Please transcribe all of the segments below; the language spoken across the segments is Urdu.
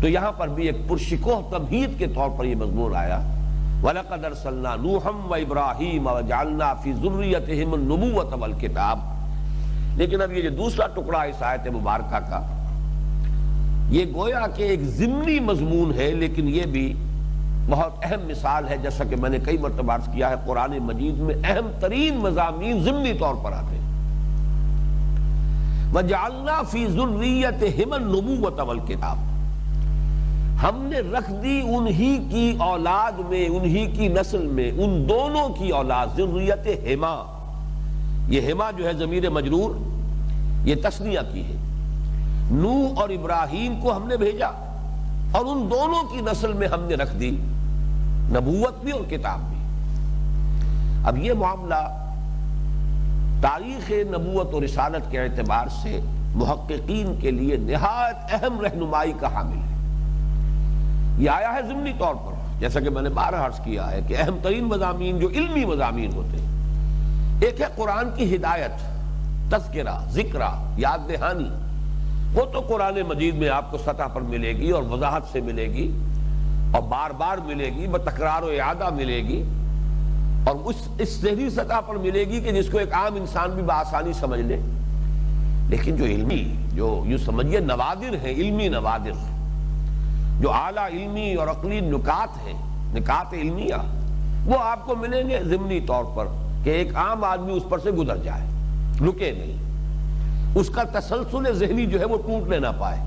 تو یہاں پر بھی ایک پرشکوہ تمہید کے طور پر یہ مضمون آیا وَلَقَدْ أَرْسَلْنَا نُوحًا وَإِبْرَاهِيمَ وَجَعَلْنَا فِي ذُرِّيَّتِهِمُ النُّبُوَّةَ وَالْكِتَابَ۔ لیکن اب یہ جو دوسرا ٹکڑا اس آیت مبارکہ کا، یہ گویا کہ ایک ضمنی مضمون ہے، لیکن یہ بھی بہت اہم مثال ہے۔ جیسا کہ میں نے کئی مرتبہ عرض کیا ہے، قرآن مجید میں اہم ترین مضامین ضمنی طور پر آتے ہیں۔ وَجَعَلْنَا فِي ذُرِّيَّتِهِمُ النُّبُوَّةَ وَالْكِتَابَ، ہم نے رکھ دی انہی کی اولاد میں، انہی کی نسل میں، ان دونوں کی اولاد، ذریت ہما۔ یہ ہما جو ہے ضمیر مجرور، یہ تثنیہ کی ہے۔ نوح اور ابراہیم کو ہم نے بھیجا اور ان دونوں کی نسل میں ہم نے رکھ دی نبوت بھی اور کتاب بھی۔ اب یہ معاملہ تاریخ نبوت اور رسالت کے اعتبار سے محققین کے لیے نہایت اہم رہنمائی کا حامل ہے۔ یہ آیا ہے ضمنی طور پر، جیسا کہ میں نے بارہ عرض کیا ہے کہ اہم ترین مضامین جو علمی مضامین ہوتے ہیں، ایک ہے قرآن کی ہدایت، تذکرہ، ذکرہ، یاد دہانی۔ وہ تو قرآن مجید میں آپ کو سطح پر ملے گی اور وضاحت سے ملے گی اور بار بار ملے گی، بتکرار و اعادہ ملے گی، اور اس ذہنی سطح پر ملے گی کہ جس کو ایک عام انسان بھی بآسانی سمجھ لے۔ لیکن جو علمی، جو یوں سمجھیے نوادر ہیں، علمی نوادر، جو اعلیٰ علمی اور عقلی نکات ہیں، نکات علمیہ، وہ آپ کو ملیں گے ضمنی طور پر کہ ایک عام آدمی اس پر سے گزر جائے، رکے نہیں، اس کا تسلسل ذہنی جو ہے وہ ٹوٹنے نہ پائے،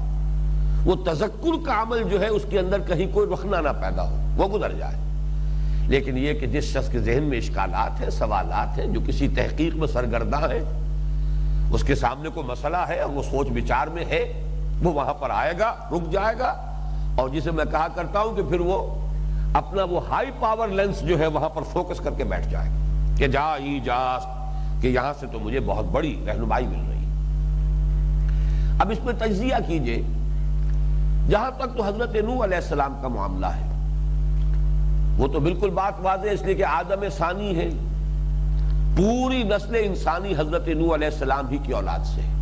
وہ تذکر کا عمل جو ہے اس کے اندر کہیں کوئی رخنا نہ پیدا ہو، وہ گزر جائے۔ لیکن یہ کہ جس شخص کے ذہن میں اشکالات ہیں، سوالات ہیں، جو کسی تحقیق میں سرگرداں ہے، اس کے سامنے کوئی مسئلہ ہے اور وہ سوچ بچار میں ہے، وہ وہاں پر آئے گا، رک جائے گا، اور جسے میں کہا کرتا ہوں کہ پھر وہ اپنا وہ ہائی پاور لینس جو ہے وہاں پر فوکس کر کے بیٹھ جائے گا کہ جا ہی جا کہ یہاں سے تو مجھے بہت بڑی رہنمائی مل رہی ہے۔ اب اس میں تجزیہ کیجئے، جہاں تک تو حضرت نوح علیہ السلام کا معاملہ ہے، وہ تو بالکل بات واضح ہے، اس لیے کہ آدم ثانی ہے، پوری نسل انسانی حضرت نوح علیہ السلام ہی کی اولاد سے ہے۔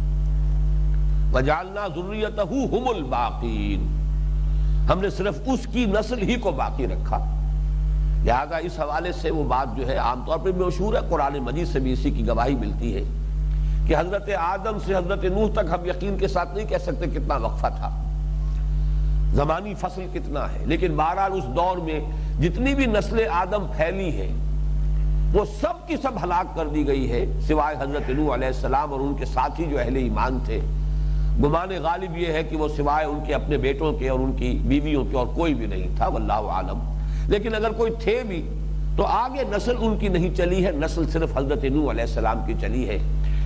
وَجَعَلْنَا ذُرِّيَّتَهُ هُمُ الْبَاقِينَ، ہم نے صرف اس کی نسل ہی کو باقی رکھا۔ لہذا اس حوالے سے وہ بات جو ہے عام طور پر مشہور ہے، قرآن مجید سے بھی اسی کی گواہی ملتی ہے کہ حضرت آدم سے حضرت نوح تک ہم یقین کے ساتھ نہیں کہہ سکتے کتنا وقفہ تھا، زمانی فصل کتنا ہے، لیکن بہرحال اس دور میں جتنی بھی نسل آدم پھیلی ہے وہ سب کی سب ہلاک کر دی گئی ہے، سوائے حضرت نوح علیہ السلام اور ان کے ساتھی جو اہل ایمان تھے۔ گمان غالب یہ ہے کہ وہ سوائے ان کے اپنے بیٹوں کے اور ان کی بیویوں کے اور کوئی بھی نہیں تھا، واللہ عالم۔ لیکن اگر کوئی تھے بھی تو آگے نسل ان کی نہیں چلی ہے، نسل صرف حضرت نوح علیہ السلام کی چلی ہے۔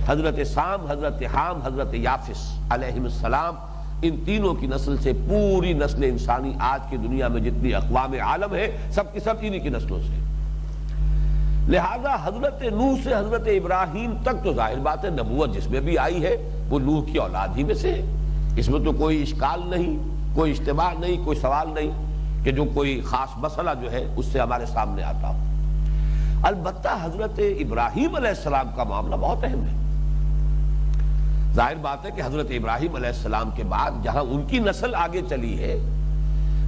حضرت سام، حضرت حام، حضرت یافس علیہم السلام، ان تینوں کی نسل سے پوری نسل انسانی آج کی دنیا میں جتنی اقوام عالم ہے سب کی سب انہی کی نسلوں سے۔ لہذا حضرت نوح سے حضرت ابراہیم تک تو ظاہر بات ہے نبوت جس میں بھی آئی ہے وہ نوح کی اولاد ہی میں سے ہے، اس میں تو کوئی اشکال نہیں، کوئی اشتباہ نہیں، کوئی سوال نہیں کہ جو کوئی خاص مسئلہ جو ہے اس سے ہمارے سامنے آتا ہو۔ البتہ حضرت ابراہیم علیہ السلام کا معاملہ بہت اہم ہے۔ ظاہر بات ہے کہ حضرت ابراہیم علیہ السلام کے بعد جہاں ان کی نسل آگے چلی ہے،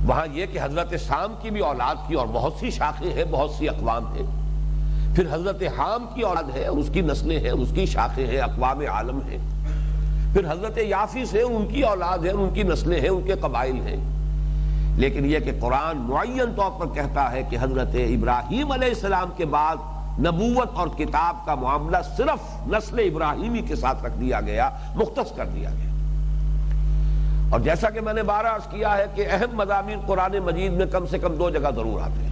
وہاں یہ کہ حضرت سام کی بھی اولاد کی اور بہت سی شاخیں ہیں، بہت سی اقوام ہیں، پھر حضرت حام کی اولاد ہے اور اس کی نسلیں ہیں، اس کی شاخیں ہیں، اقوام عالم ہیں، پھر حضرت یافس ہے، ان کی اولاد ہے، ان کی نسلیں ہیں، ان کے قبائل ہیں۔ لیکن یہ کہ قرآن معین طور پر کہتا ہے کہ حضرت ابراہیم علیہ السلام کے بعد نبوت اور کتاب کا معاملہ صرف نسل ابراہیمی کے ساتھ رکھ دیا گیا، مختص کر دیا گیا۔ اور جیسا کہ میں نے بارہ عرض کیا ہے کہ اہم مضامین قرآن مجید میں کم سے کم دو جگہ ضرور آتے ہیں،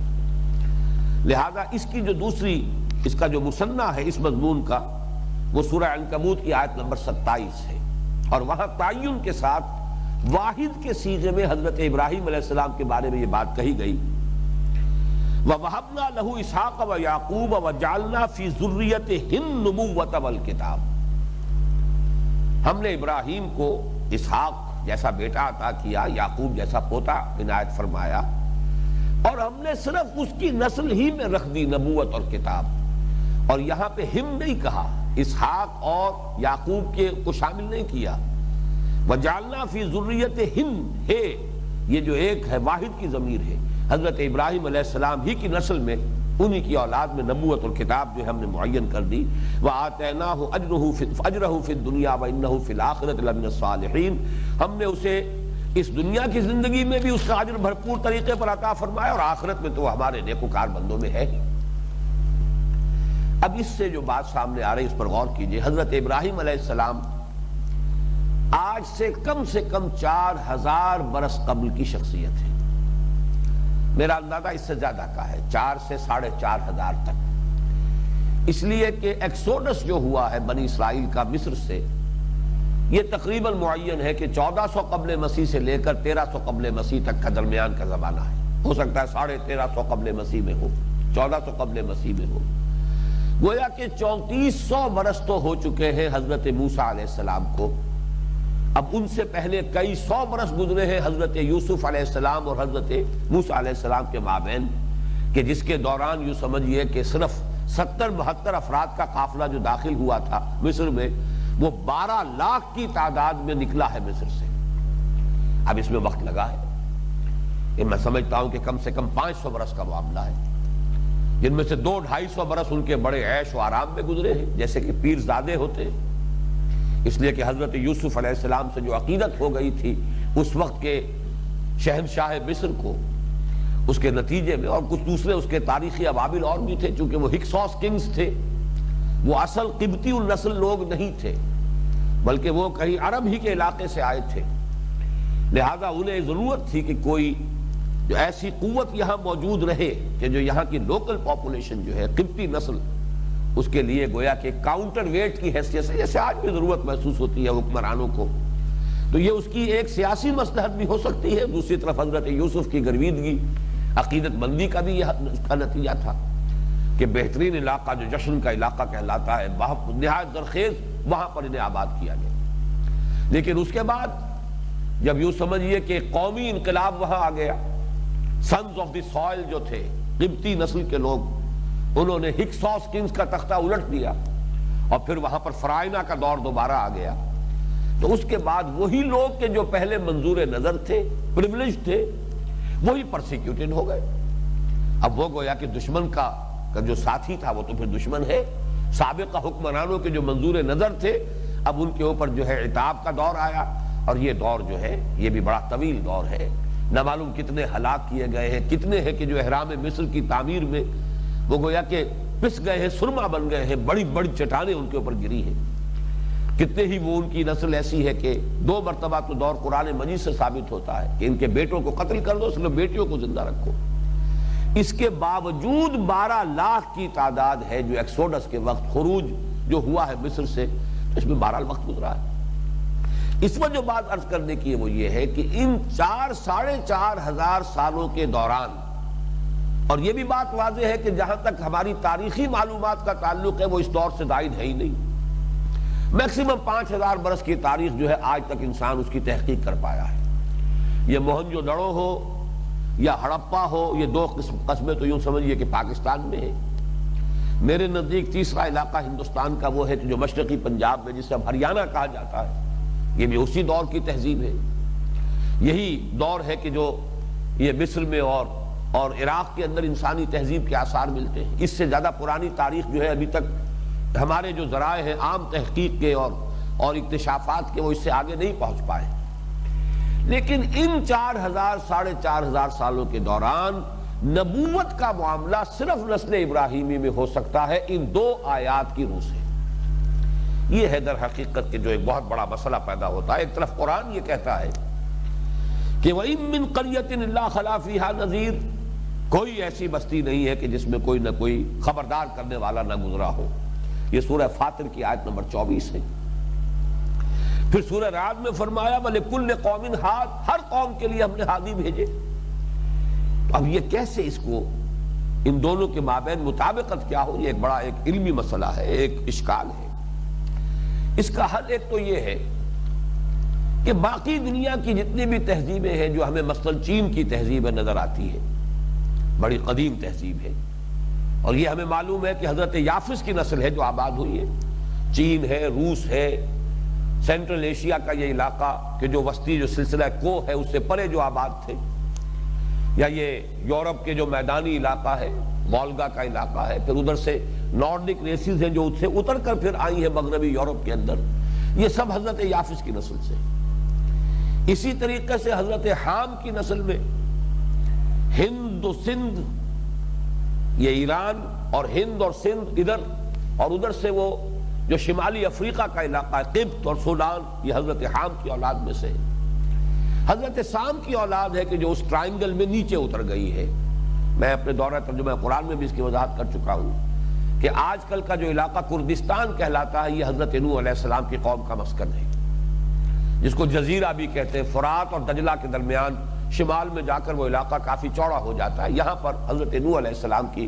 لہذا اس کی جو دوسری، اس کا جو مثنیٰ ہے اس مضمون کا، وہ سورہ عنکبوت کی آیت نمبر 27 ہے، اور وہاں تعین کے ساتھ واحد کے صیغے میں حضرت ابراہیم علیہ السلام کے بارے میں یہ بات کہی گئی، وَوَهَبْنَا لَهُ إِسْحَاقَ وَيَعْقُوبَ وَجَعَلْنَا فِي ذُرِّيَّتِهِ النُّبُوَّةَ وَالْكِتَابَ، ہم نے ابراہیم کو اسحاق جیسا بیٹا عطا کیا، یعقوب جیسا پوتا عنایت فرمایا، اور ہم نے صرف اس کی نسل ہی میں رکھ دی نبوت اور کتاب، اور یہاں پہ ہم نہیں کہا، اسحاق اور یعقوب کے کو شامل نہیں کیا۔ وَجَعَلْنَا فِي ذُرِّيَّتِهِمْ ہے یہ جو ایک ہے واحد کی ضمیر ہے، حضرت ابراہیم علیہ السلام ہی کی نسل میں، انہی کی اولاد میں نبوت اور کتاب جو ہم نے معین کر دی۔ وَآتَيْنَاهُ أَجْرَهُ فِي الدُّنْيَا وَإِنَّهُ فِي الْآخِرَةِ لَمِنَ الصَّالِحِينَ، ہم نے اسے اس دنیا کی زندگی میں بھی اس کا اجر بھرپور طریقے پر عطا فرمایا، اور آخرت میں تو ہمارے نیکوکار بندوں میں ہے ہی۔ اب اس سے جو بات سامنے آ رہی اس پر غور کیجئے۔ حضرت ابراہیم علیہ السلام آج سے کم 4000 برس قبل کی شخصیت ہے۔ میرا اندازہ اس سے زیادہ کا ہے، 4 سے 4500 تک، اس لیے کہ ایکسوڈس جو ہوا ہے بنی اسرائیل کا مصر سے، یہ تقریباً معین ہے کہ 1400 قبل مسیح سے لے کر 1300 قبل مسیح تک کا درمیان کا زمانہ ہے۔ ہو سکتا ہے 1350 قبل مسیح میں ہو، 1400 قبل مسیح میں ہو۔ گویا کہ 3400 برس تو ہو چکے ہیں حضرت موسیٰ علیہ السلام کو، اب ان سے پہلے کئی 100 برس گزرے ہیں حضرت یوسف علیہ السلام اور حضرت موسیٰ علیہ السلام کے مابین، کہ جس کے دوران یوں سمجھئے کہ صرف 70-72 افراد کا قافلہ جو داخل ہوا تھا مصر میں، وہ 12 لاکھ کی تعداد میں نکلا ہے مصر سے۔ اب اس میں وقت لگا ہے، یہ میں سمجھتا ہوں کہ کم سے کم 500 برس کا معاملہ ہے، جن میں سے 200-250 برس ان کے بڑے عیش و آرام میں گزرے ہیں، جیسے کہ پیر زادے ہوتے ہیں، اس لیے کہ حضرت یوسف علیہ السلام سے جو عقیدت ہو گئی تھی اس وقت کے شہنشاہ مصر کو، اس کے نتیجے میں، اور کچھ دوسرے اس کے تاریخی عوامل اور بھی تھے، چونکہ وہ ہکسوس کنگز تھے، وہ اصل قبطی النسل لوگ نہیں تھے، بلکہ وہ کہیں عرب ہی کے علاقے سے آئے تھے، لہذا انہیں ضرورت تھی کہ کوئی جو ایسی قوت یہاں موجود رہے کہ جو یہاں کی لوکل پاپولیشن جو ہے قبطی نسل، اس کے لیے گویا کہ کاؤنٹر ویٹ کی حیثیت سے، جیسے آج بھی ضرورت محسوس ہوتی ہے حکمرانوں کو، تو یہ اس کی ایک سیاسی مصلحت بھی ہو سکتی ہے۔ دوسری طرف حضرت یوسف کی گرویدگی، عقیدت مندی کا بھی یہ اس کا نتیجہ تھا کہ بہترین علاقہ جو جشن کا علاقہ کہلاتا ہے، نہایت زرخیز، وہاں پر انہیں آباد کیا گیا۔ لیکن اس کے بعد جب یوں سمجھیے کہ قومی انقلاب وہاں آ گیا، سنز آف دی سوائل جو تھے قبطی نسل کے لوگ، انہوں نے ہکسوس کنگز کا تختہ الٹ دیا، اور پھر وہاں پر فرائنہ کا دور دوبارہ آ گیا، تو اس کے بعد وہی لوگ کہ جو پہلے منظور نظر تھے، پریویلیج تھے، وہی پرسیکیوٹڈ ہو گئے۔ اب وہ گویا کہ دشمن کا جو ساتھی تھا وہ تو پھر دشمن ہے، سابقہ حکمرانوں کے جو منظور نظر تھے، اب ان کے اوپر جو ہے عتاب کا دور آیا، اور یہ دور جو ہے یہ بھی بڑا طویل دور ہے، نہ معلوم کتنے ہلاک کیے گئے ہیں، کتنے ہیں کہ جو احرام مصر کی تعمیر میں وہ گویا کہ پس گئے ہیں، سرما بن گئے ہیں، بڑی بڑی چٹانیں ان کے اوپر گری ہیں، کتنے ہی وہ ان کی نسل ایسی ہے کہ 2 مرتبہ تو دور قرآن مجید سے ثابت ہوتا ہے کہ ان کے بیٹوں کو قتل کر دو، صرف بیٹیوں کو زندہ رکھو۔ اس کے باوجود 12 لاکھ کی تعداد ہے جو ایکسوڈس کے وقت خروج جو ہوا ہے مصر سے، اس میں 12 وقت گزرا ہے۔ اس میں جو بات عرض کرنے کی ہے وہ یہ ہے کہ ان 4-4,500 سالوں کے دوران، اور یہ بھی بات واضح ہے کہ جہاں تک ہماری تاریخی معلومات کا تعلق ہے وہ اس دور سے زائد ہے ہی نہیں، میکسیمم 5000 برس کی تاریخ جو ہے آج تک انسان اس کی تحقیق کر پایا ہے۔ یہ موہنجو دڑو ہو یا ہڑپا ہو، یہ 2 قصبے تو یوں سمجھیے کہ پاکستان میں ہے۔ میرے نزدیک تیسرا علاقہ ہندوستان کا وہ ہے جو مشرقی پنجاب میں، جسے اب ہریانہ کہا جاتا ہے، یہ بھی اسی دور کی تہذیب ہے۔ یہی دور ہے کہ جو یہ مصر میں اور عراق کے اندر انسانی تہذیب کے آثار ملتے ہیں۔ اس سے زیادہ پرانی تاریخ جو ہے ابھی تک ہمارے جو ذرائع ہیں عام تحقیق کے اور اکتشافات کے، وہ اس سے آگے نہیں پہنچ پائے۔ لیکن ان 4,000-4,500 سالوں کے دوران نبوت کا معاملہ صرف نسل ابراہیمی میں ہو سکتا ہے ان 2 آیات کی روح سے۔ یہ ہے در حقیقت کہ جو ایک بہت بڑا مسئلہ پیدا ہوتا ہے۔ ایک طرف قرآن یہ کہتا ہے کہ وَإِن مِّن قَرْيَةٍ إِلَّا خَلَا فِيهَا نَذِيرٌ، کوئی ایسی بستی نہیں ہے کہ جس میں کوئی نہ کوئی خبردار کرنے والا نہ گزرا ہو۔ یہ سورہ فاطر کی آیت نمبر 24 ہے۔ پھر سورہ رعد میں فرمایا وَلِكُلِّ قَوْمٍ ہَادٍ، ہر قوم کے لیے ہم نے ہادی بھیجے۔ اب یہ کیسے اس کو ان دونوں کے مابین مطابقت کیا ہو، یہ ایک بڑا ایک علمی مسئلہ ہے، ایک اشکال ہے۔ اس کا حل ایک تو یہ ہے کہ باقی دنیا کی جتنی بھی تہذیبیں ہیں جو ہمیں مثلا چین کی تہذیب نظر آتی ہے، بڑی قدیم تہذیب ہے، اور یہ ہمیں معلوم ہے کہ حضرت یافس کی نسل ہے جو آباد ہوئی ہے، چین ہے، روس ہے، سینٹرل ایشیا کا یہ علاقہ کہ جو وسطی جو سلسلہ کو ہے اس سے پرے جو آباد تھے، یا یہ یورپ کے جو میدانی علاقہ ہے، والگا کا علاقہ ہے، پھر ادھر سے نارڈک ریسز ہیں جو سے اتر کر پھر آئی ہیں مغربی یورپ کے اندر، یہ سب حضرت یافس کی نسل سے۔ اسی طریقے سے حضرت حام کی نسل میں ہند و سندھ، یہ ایران اور ہند اور سندھ ادھر، اور ادھر سے وہ جو شمالی افریقہ کا علاقہ ہے قبط اور سوڈان، یہ حضرت حام کی اولاد میں سے۔ حضرت سام کی اولاد ہے کہ جو اس ٹرائنگل میں نیچے اتر گئی ہے۔ میں اپنے دورہ ترجمہ قرآن میں بھی اس کی وضاحت کر چکا ہوں کہ آج کل کا جو علاقہ کردستان کہلاتا ہے، یہ حضرت نوح علیہ السلام کی قوم کا مسکن ہے، جس کو جزیرہ بھی کہتے ہیں۔ فرات اور دجلہ کے درمیان شمال میں جا کر وہ علاقہ کافی چوڑا ہو جاتا ہے۔ یہاں پر حضرت نوح علیہ السلام کی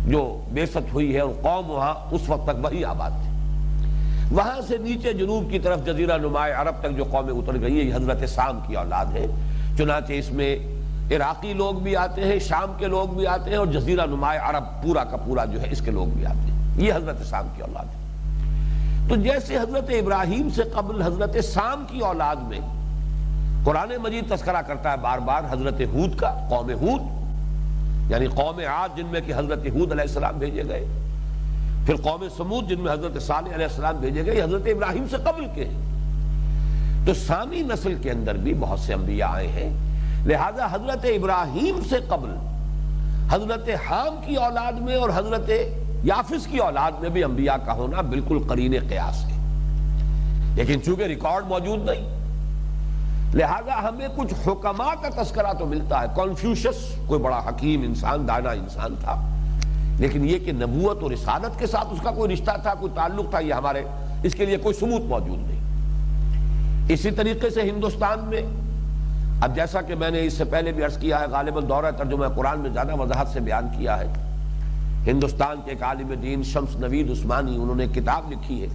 جو بعثت ہوئی ہے اور قوم وہاں اس وقت تک وہی آباد تھی۔ وہاں سے نیچے جنوب کی طرف جزیرہ نماء عرب تک جو قومیں اتر گئی ہے، یہ حضرت سام کی اولاد ہے۔ چنانچہ اس میں عراقی لوگ بھی آتے ہیں، شام کے لوگ بھی آتے ہیں، اور جزیرہ نماء عرب پورا کا پورا جو ہے اس کے لوگ بھی آتے ہیں۔ یہ حضرت سام کی اولاد ہے۔ تو جیسے حضرت ابراہیم سے قبل حضرت سام کی اولاد میں قرآن مجید تذکرہ کرتا ہے بار بار حضرت ہود کا، قوم ہود یعنی قوم عاد جن میں کہ حضرت ہود علیہ السلام بھیجے گئے، پھر قوم سمود جن میں حضرت صالح علیہ السلام بھیجے گئے، حضرت ابراہیم سے قبل کے ہیں۔ تو سامی نسل کے اندر بھی بہت سے انبیاء آئے ہیں، لہذا حضرت ابراہیم سے قبل حضرت حام کی اولاد میں اور حضرت یافس کی اولاد میں بھی انبیاء کا ہونا بالکل قرین قیاس ہے، لیکن چونکہ ریکارڈ موجود نہیں، لہذا ہمیں کچھ حکماء کا تذکرہ تو ملتا ہے۔ کنفیوشس کوئی بڑا حکیم انسان، دانا انسان تھا، لیکن یہ کہ نبوت اور رسالت کے ساتھ اس کا کوئی رشتہ تھا، کوئی تعلق تھا، یہ ہمارے اس کے لیے کوئی ثبوت موجود نہیں۔ اسی طریقے سے ہندوستان میں، اب جیسا کہ میں نے اس سے پہلے بھی عرض کیا ہے، غالباً دورہ ترجمہ قرآن میں زیادہ وضاحت سے بیان کیا ہے، ہندوستان کے ایک عالم دین شمس نوید عثمانی، انہوں نے کتاب لکھی ہے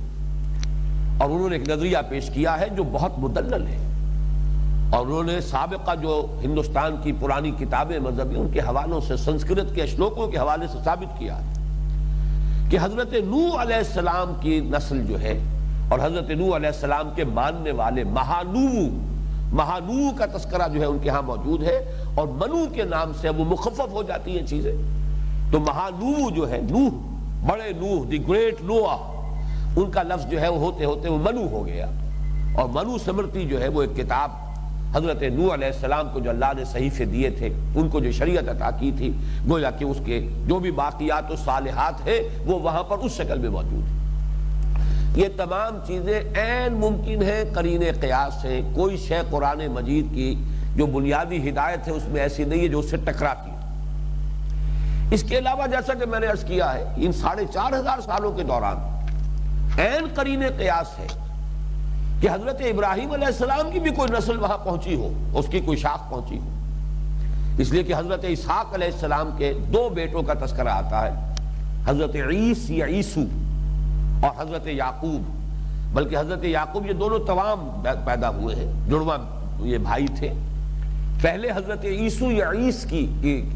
اور انہوں نے ایک نظریہ پیش کیا ہے جو بہت مدلل ہے، اور انہوں نے سابقہ جو ہندوستان کی پرانی کتابیں مذہبی ان کے حوالوں سے، سنسکرت کے اشلوکوں کے حوالے سے ثابت کیا ہے کہ حضرت نوح علیہ السلام کی نسل جو ہے اور حضرت نوح علیہ السلام کے ماننے والے مہانو کا تذکرہ جو ہے ان کے ہاں موجود ہے، اور منو کے نام سے وہ مخفف ہو جاتی ہیں چیزیں۔ تو مہانو جو ہے، نوح، بڑے نوح، دی گریٹ نوح، ان کا لفظ جو ہے وہ ہوتے ہوتے وہ منو ہو گیا، اور منو سمرتی جو ہے وہ ایک کتاب حضرت نوح علیہ السلام کو جو اللہ نے صحیفے دیے تھے، ان کو جو شریعت عطا کی تھی، گویا کہ اس کے جو بھی باقیات و صالحات ہے وہ وہاں پر اس شکل میں موجود ہے۔ یہ تمام چیزیں عین ممکن ہے، قرین قیاس ہے، کوئی شے قرآن مجید کی جو بنیادی ہدایت ہے اس میں ایسی نہیں ہے جو اس سے ٹکراتی ہے۔ اس کے علاوہ جیسا کہ میں نے عرض کیا ہے، ان 4500 سالوں کے دوران عین قرین قیاس ہے کہ حضرت ابراہیم علیہ السلام کی بھی کوئی نسل وہاں پہنچی ہو، اس کی کوئی شاخ پہنچی ہو، اس لیے کہ حضرت اسحاق علیہ السلام کے 2 بیٹوں کا تذکرہ آتا ہے، حضرت عیسی یا عیسو اور حضرت یعقوب، بلکہ حضرت یعقوب یہ دونوں توام پیدا ہوئے ہیں، جڑواں یہ بھائی تھے۔ پہلے حضرت عیسو یا عیس کی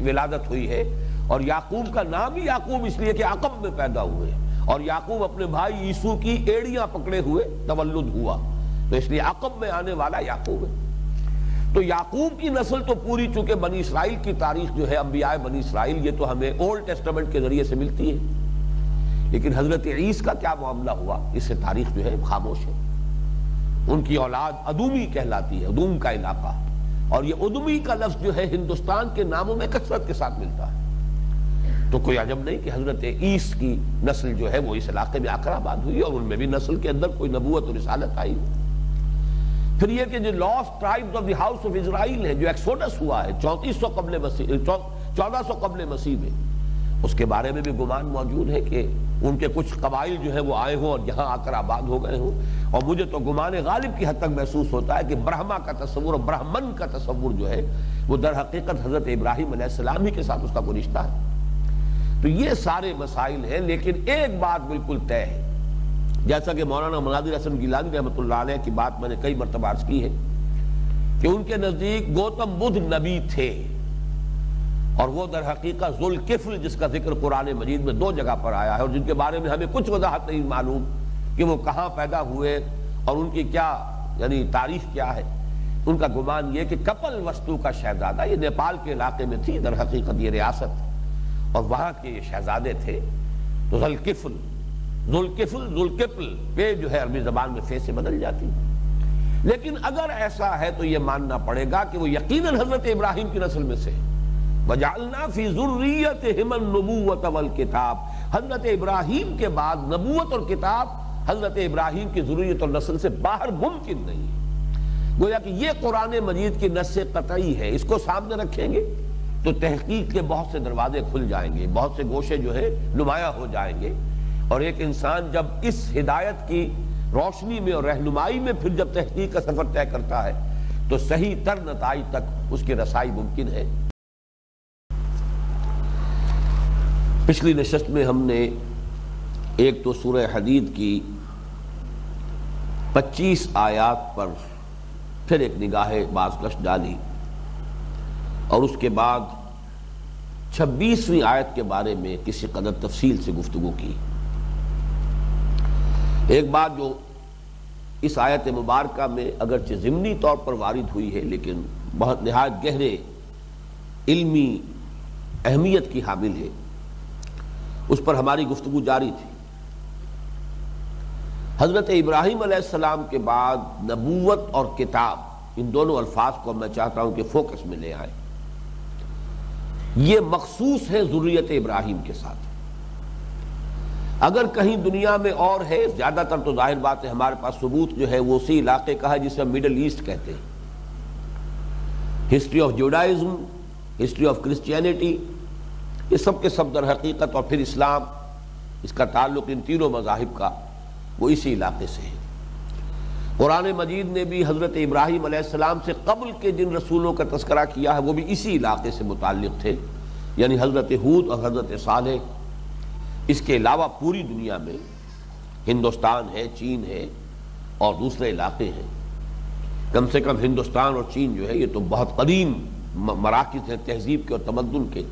ولادت ہوئی ہے، اور یعقوب کا نام ہی یعقوب اس لیے کہ عقب میں پیدا ہوئے، اور یعقوب اپنے بھائی عیسو کی ایڑیاں پکڑے ہوئے تولد ہوا، تو اس لیے عقب میں آنے والا یعقوب ہے۔ تو یعقوب کی نسل تو پوری، چونکہ بنی اسرائیل کی تاریخ جو ہے، انبیاء بنی اسرائیل، یہ تو ہمیں اولڈ ٹیسٹمنٹ کے ذریعے سے ملتی ہے، لیکن حضرت عیسی کا کیا معاملہ ہوا اس سے تاریخ جو ہے خاموش ہے۔ ان کی اولاد ادومی کہلاتی ہے، ادوم کا علاقہ، اور یہ ادومی کا لفظ جو ہے ہندوستان کے ناموں میں کثرت کے ساتھ ملتا ہے۔ تو کوئی عجب نہیں کہ حضرت عیسی کی نسل جو ہے وہ اس علاقے میں آ کر آباد ہوئی، اور ان میں بھی نسل کے اندر کوئی نبوت اور رسالت آئی۔ پھر یہ کہ جو last tribes of the house of Israel ہے، جو ایکسوڈس ہوا ہے 1400 قبل مسیح میں، اس کے بارے میں بھی گمان موجود ہے کہ ان کے کچھ قبائل جو ہے وہ آئے ہوں اور یہاں آ کر آباد ہو گئے ہوں، اور مجھے تو گمان غالب کی حد تک محسوس ہوتا ہے کہ برہما کا تصور اور برہمن کا تصور جو ہے وہ در حقیقت حضرت ابراہیم علیہ السلام ہی کے ساتھ اس کا کوئی رشتہ ہے۔ تو یہ سارے مسائل ہیں، لیکن ایک بات بالکل طے ہے، جیسا کہ مولانا مناظر حسن گیلانی رحمۃ اللہ علیہ کی بات میں نے کئی مرتبہ عرض کی ہے کہ ان کے نزدیک گوتم بدھ نبی تھے، اور وہ در حقیقت ذوالکفل جس کا ذکر قرآن مجید میں 2 جگہ پر آیا ہے، اور جن کے بارے میں ہمیں کچھ وضاحت نہیں معلوم کہ وہ کہاں پیدا ہوئے اور ان کی کیا یعنی تاریخ کیا ہے؟ ان کا گمان یہ کہ کپل وستو کا شہزادہ، یہ نیپال کے علاقے میں تھی در حقیقت یہ ریاست، اور وہاں کے یہ شہزادے تھے تو ذوالکفل پہ جو ہے عربی زبان میں فے سے بدل جاتی. لیکن اگر ایسا ہے تو یہ ماننا پڑے گا کہ وہ یقیناً حضرت ابراہیم کی نسل میں سے وَجَعَلْنَا فِي ذُرِّيَّتِهِمَ النُّبُوَّةَ وَالْكِتَابَ. حضرت ابراہیم کے بعد نبوت اور کتاب حضرت ابراہیم کی ذریت اور نسل سے باہر ممکن نہیں ہے. گویا کہ یہ قرآن مجید کی نص قطعی ہے. اس کو سامنے رکھیں گے تو تحقیق کے بہت سے دروازے کھل جائیں گے، بہت سے گوشے جو ہے نمایاں ہو جائیں گے، اور ایک انسان جب اس ہدایت کی روشنی میں اور رہنمائی میں پھر جب تحقیق کا سفر طے کرتا ہے تو صحیح تر نتائج تک اس کی رسائی ممکن ہے. پچھلی نشست میں ہم نے ایک تو سورہ حدید کی 25 آیات پر پھر ایک نگاہ بازگشت ڈالی، اور اس کے بعد 26ویں آیت کے بارے میں کسی قدر تفصیل سے گفتگو کی. ایک بات جو اس آیت مبارکہ میں اگرچہ ضمنی طور پر وارد ہوئی ہے لیکن بہت نہایت گہرے علمی اہمیت کی حامل ہے، اس پر ہماری گفتگو جاری تھی. حضرت ابراہیم علیہ السلام کے بعد نبوت اور کتاب، ان دونوں الفاظ کو میں چاہتا ہوں کہ فوکس میں لے آئیں. یہ مخصوص ہے ذریت ابراہیم کے ساتھ. اگر کہیں دنیا میں اور ہے، زیادہ تر تو ظاہر بات ہے ہمارے پاس ثبوت جو ہے وہ اسی علاقے کا ہے جسے ہم مڈل ایسٹ کہتے ہیں. History of Judaism, history of Christianity, یہ سب کے سب در حقیقت، اور پھر اسلام، اس کا تعلق ان تینوں مذاہب کا وہ اسی علاقے سے ہے. قرآن مجید نے بھی حضرت ابراہیم علیہ السلام سے قبل کے جن رسولوں کا تذکرہ کیا ہے وہ بھی اسی علاقے سے متعلق تھے، یعنی حضرت ہود اور حضرت صالح. اس کے علاوہ پوری دنیا میں ہندوستان ہے، چین ہے اور دوسرے علاقے ہیں. کم سے کم ہندوستان اور چین جو ہے یہ تو بہت قدیم مراکز ہیں تہذیب کے اور تمدن کے.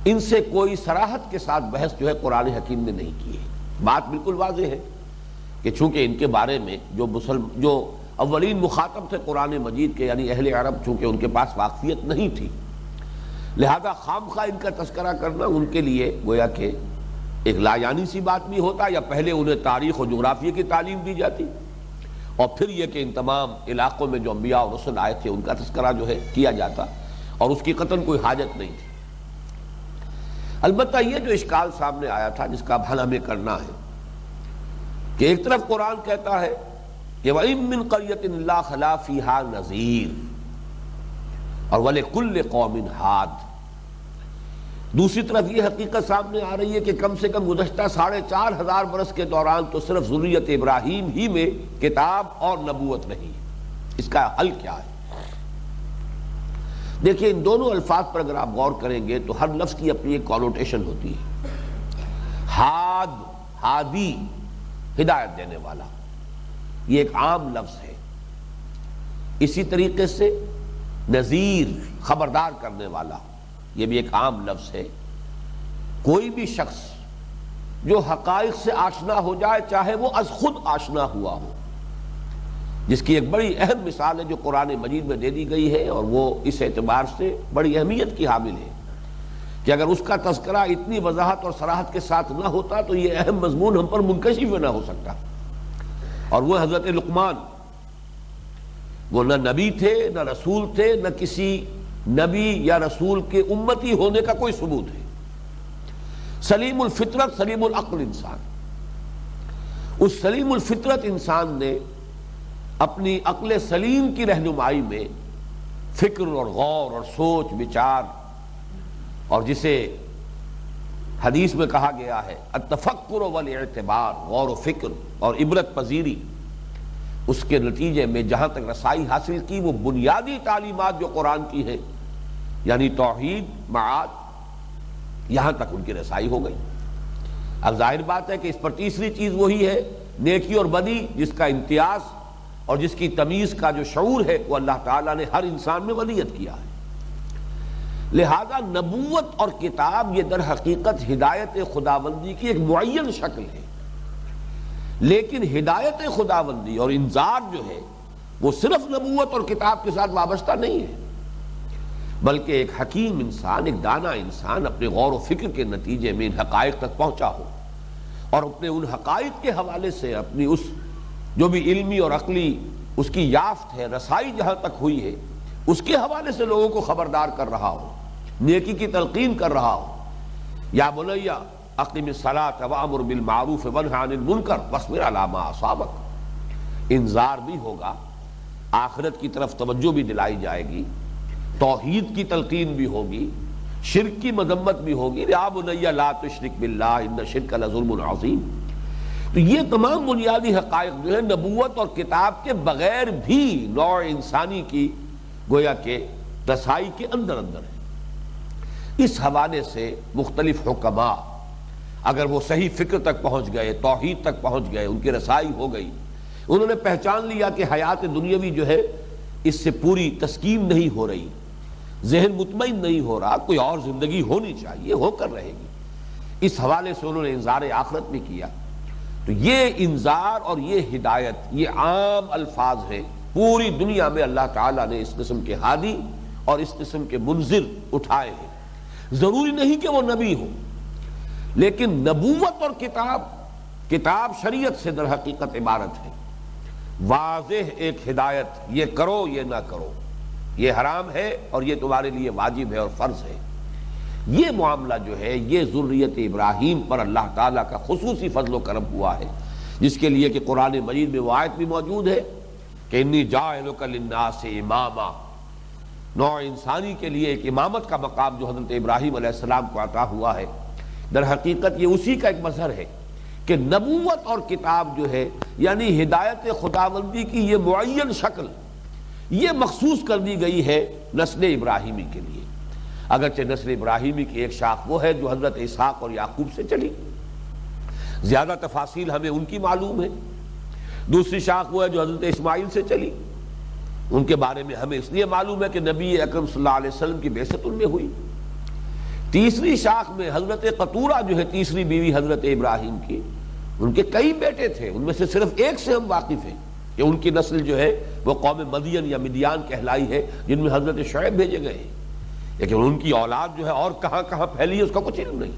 ان سے کوئی صراحت کے ساتھ بحث جو ہے قرآن حکیم نے نہیں کی ہے. بات بالکل واضح ہے کہ چونکہ ان کے بارے میں جو اولین مخاطب تھے قرآن مجید کے یعنی اہل عرب، چونکہ ان کے پاس واقفیت نہیں تھی، لہذا خام خواہ ان کا تذکرہ کرنا ان کے لیے گویا کہ ایک لایانی سی بات بھی ہوتا، یا پہلے انہیں تاریخ و جغرافیہ کی تعلیم دی جاتی، اور پھر یہ کہ ان تمام علاقوں میں جو انبیاء اور رسل آئے تھے ان کا تذکرہ جو ہے کیا جاتا، اور اس کی قطعاً کوئی حاجت نہیں تھی. البتہ یہ جو اشکال سامنے آیا تھا جس کا اب حل ہمیں کرنا ہے کہ ایک طرف قرآن کہتا ہے کہ وَإِن مِّن قَرْيَةٍ إِلَّا خَلَا فِيهَا نَذِيرٌ اور وَلِكُلِّ قَوْمٍ هَادٍ. دوسری طرف یہ حقیقت سامنے آ رہی ہے کہ کم سے کم گزشتہ 4500 برس کے دوران تو صرف ذریت ابراہیم ہی میں کتاب اور نبوت رہی. اس کا حل کیا ہے؟ دیکھیں ان دونوں الفاظ پر اگر آپ غور کریں گے تو ہر لفظ کی اپنی ایک کونوٹیشن ہوتی ہے. ہاد، ہادی، ہدایت دینے والا، یہ ایک عام لفظ ہے. اسی طریقے سے نذیر، خبردار کرنے والا، یہ بھی ایک عام لفظ ہے. کوئی بھی شخص جو حقائق سے آشنا ہو جائے چاہے وہ از خود آشنا ہوا ہو، جس کی ایک بڑی اہم مثال ہے جو قرآن مجید میں دے دی گئی ہے، اور وہ اس اعتبار سے بڑی اہمیت کی حامل ہے کہ اگر اس کا تذکرہ اتنی وضاحت اور صراحت کے ساتھ نہ ہوتا تو یہ اہم مضمون ہم پر منکشف نہ ہو سکتا. اور وہ حضرت لقمان، وہ نہ نبی تھے نہ رسول تھے، نہ کسی نبی یا رسول کے امتی ہونے کا کوئی ثبوت ہے. سلیم الفطرت، سلیم العقل انسان. اس سلیم الفطرت انسان نے اپنی عقل سلیم کی رہنمائی میں فکر اور غور اور سوچ بچار، اور جسے حدیث میں کہا گیا ہے التفکر والاعتبار، غور و فکر اور عبرت پذیری، اس کے نتیجے میں جہاں تک رسائی حاصل کی وہ بنیادی تعلیمات جو قرآن کی ہیں یعنی توحید، معاد، یہاں تک ان کی رسائی ہو گئی. اب ظاہر بات ہے کہ اس پر تیسری چیز وہی ہے نیکی اور بدی، جس کا امتیاز اور جس کی تمیز کا جو شعور ہے وہ اللہ تعالیٰ نے ہر انسان میں ودیت کیا ہے. لہذا نبوت اور کتاب یہ در حقیقت ہدایت خداوندی کی ایک معین شکل ہے. لیکن ہدایت خداوندی اور انذار جو ہے وہ صرف نبوت اور کتاب کے ساتھ وابستہ نہیں ہے، بلکہ ایک حکیم انسان، ایک دانا انسان اپنے غور و فکر کے نتیجے میں ان حقائق تک پہنچا ہو اور اپنے ان حقائق کے حوالے سے اپنی اس جو بھی علمی اور عقلی اس کی یافت ہے، رسائی جہاں تک ہوئی ہے، اس کے حوالے سے لوگوں کو خبردار کر رہا ہو، نیکی کی تلقین کر رہا ہو۔ یا بنی اقم الصلاۃ وامر بالمعروف وانہ عن المنکر واصبر علی ما اصابک، انذار بھی ہوگا، آخرت کی طرف توجہ بھی دلائی جائے گی، توحید کی تلقین بھی ہوگی، شرک کی مذمت بھی ہوگی، یا بنی لا تشرک باللہ ان الشرک لظلم عظیم۔ تو یہ تمام بنیادی حقائق جو ہے نبوت اور کتاب کے بغیر بھی نوع انسانی کی گویا کہ رسائی کے اندر ہے۔ اس حوالے سے مختلف حکماء اگر وہ صحیح فکر تک پہنچ گئے، توحید تک پہنچ گئے، ان کی رسائی ہو گئی، انہوں نے پہچان لیا کہ حیات دنیاوی جو ہے اس سے پوری تسکین نہیں ہو رہی، ذہن مطمئن نہیں ہو رہا، کوئی اور زندگی ہونی چاہیے، ہو کر رہے گی، اس حوالے سے انہوں نے انذار آخرت بھی کیا۔ تو یہ انذار اور یہ ہدایت یہ عام الفاظ ہیں، پوری دنیا میں اللہ تعالیٰ نے اس قسم کے ہادی اور اس قسم کے منذر اٹھائے ہیں۔ ضروری نہیں کہ وہ نبی ہو، لیکن نبوت اور کتاب شریعت سے در حقیقت عبارت ہے، واضح ایک ہدایت، یہ کرو یہ نہ کرو، یہ حرام ہے اور یہ تمہارے لیے واجب ہے اور فرض ہے۔ یہ معاملہ جو ہے یہ ذریت ابراہیم پر اللہ تعالیٰ کا خصوصی فضل و کرم ہوا ہے، جس کے لیے کہ قرآن مجید میں وہ آیت بھی موجود ہے کہ انی جاعلک للناس اماما، نوع انسانی کے لیے ایک امامت کا مقام جو حضرت ابراہیم علیہ السلام کو عطا ہوا ہے، در حقیقت یہ اسی کا ایک مظہر ہے کہ نبوت اور کتاب جو ہے یعنی ہدایت خداوندی کی یہ معین شکل یہ مخصوص کر دی گئی ہے نسل ابراہیمی کے لیے۔ اگرچہ نسل ابراہیمی کی ایک شاخ وہ ہے جو حضرت اسحاق اور یعقوب سے چلی، زیادہ تفاصیل ہمیں ان کی معلوم ہے، دوسری شاخ وہ ہے جو حضرت اسماعیل سے چلی، ان کے بارے میں ہمیں اس لیے معلوم ہے کہ نبی اکرم صلی اللہ علیہ وسلم کی بعثت ان میں ہوئی۔ تیسری شاخ میں حضرت قطورہ جو ہے تیسری بیوی حضرت ابراہیم کی، ان کے کئی بیٹے تھے، ان میں سے صرف ایک سے ہم واقف ہیں کہ ان کی نسل جو ہے وہ قوم مدین یا مدیان کہلائی ہے، جن میں حضرت شعیب بھیجے گئے ہیں، لیکن ان کی اولاد جو ہے اور کہاں کہاں پھیلی ہے اس کا کچھ علم نہیں۔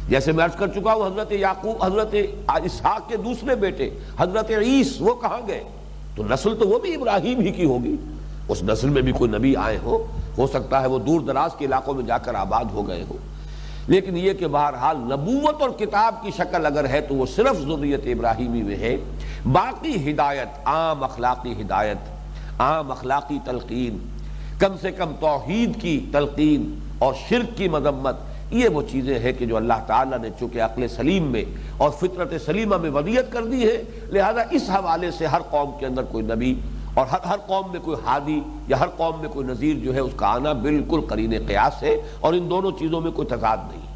جیسے میں عرض کر چکا ہوں حضرت یعقوب، حضرت اسحاق کے دوسرے بیٹے حضرت عیس وہ کہاں گئے؟ تو نسل تو وہ بھی ابراہیم ہی کی ہوگی، اس نسل میں بھی کوئی نبی آئے ہو سکتا ہے وہ دور دراز کے علاقوں میں جا کر آباد ہو گئے ہو، لیکن یہ کہ بہرحال نبوت اور کتاب کی شکل اگر ہے تو وہ صرف ذریت ابراہیمی میں ہے۔ باقی ہدایت، عام اخلاقی ہدایت، عام اخلاقی تلقین، کم سے کم توحید کی تلقین اور شرک کی مذمت، یہ وہ چیزیں ہیں کہ جو اللہ تعالیٰ نے چونکہ عقل سلیم میں اور فطرت سلیمہ میں وضعیت کر دی ہے، لہذا اس حوالے سے ہر قوم کے اندر کوئی نبی اور ہر قوم میں کوئی ہادی یا ہر قوم میں کوئی نذیر جو ہے اس کا آنا بالکل قرین قیاس ہے، اور ان دونوں چیزوں میں کوئی تضاد نہیں۔